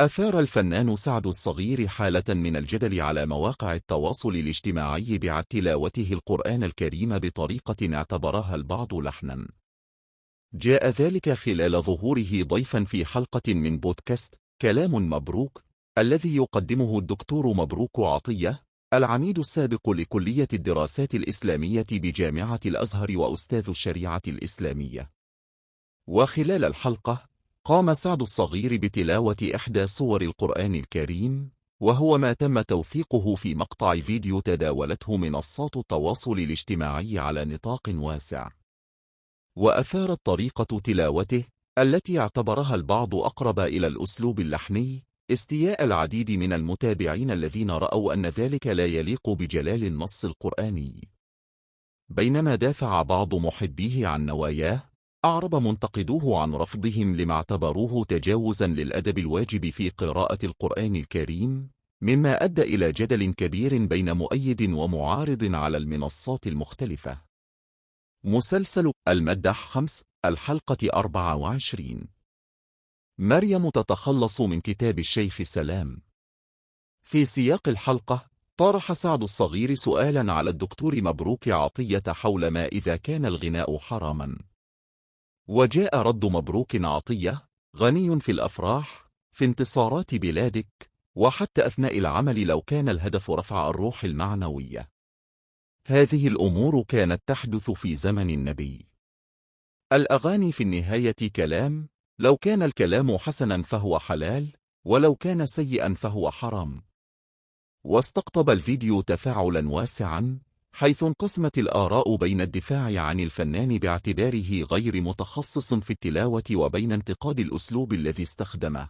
أثار الفنان سعد الصغير حالة من الجدل على مواقع التواصل الاجتماعي بعد تلاوته القرآن الكريم بطريقة اعتبرها البعض لحنا. جاء ذلك خلال ظهوره ضيفا في حلقة من بودكاست كلام مبروك، الذي يقدمه الدكتور مبروك عطية، العميد السابق لكلية الدراسات الإسلامية بجامعة الأزهر وأستاذ الشريعة الإسلامية. وخلال الحلقة قام سعد الصغير بتلاوة إحدى سور القرآن الكريم، وهو ما تم توثيقه في مقطع فيديو تداولته منصات التواصل الاجتماعي على نطاق واسع. وأثارت طريقة تلاوته التي اعتبرها البعض أقرب إلى الأسلوب اللحني استياء العديد من المتابعين الذين رأوا أن ذلك لا يليق بجلال النص القرآني. بينما دافع بعض محبيه عن نواياه، أعرب منتقدوه عن رفضهم لما اعتبروه تجاوزا للأدب الواجب في قراءة القرآن الكريم، مما أدى إلى جدل كبير بين مؤيد ومعارض على المنصات المختلفة. مسلسل المدح 5 الحلقة 24. مريم تتخلص من كتاب الشيخ سلام. في سياق الحلقة طرح سعد الصغير سؤالا على الدكتور مبروك عطية حول ما إذا كان الغناء حراما. وجاء رد مبروك عطية: غني في الأفراح، في انتصارات بلادك، وحتى أثناء العمل لو كان الهدف رفع الروح المعنوية. هذه الأمور كانت تحدث في زمن النبي. الأغاني في النهاية كلام، لو كان الكلام حسنا فهو حلال، ولو كان سيئا فهو حرام. واستقطب الفيديو تفاعلا واسعا، حيث انقسمت الآراء بين الدفاع عن الفنان باعتباره غير متخصص في التلاوة وبين انتقاد الأسلوب الذي استخدمه.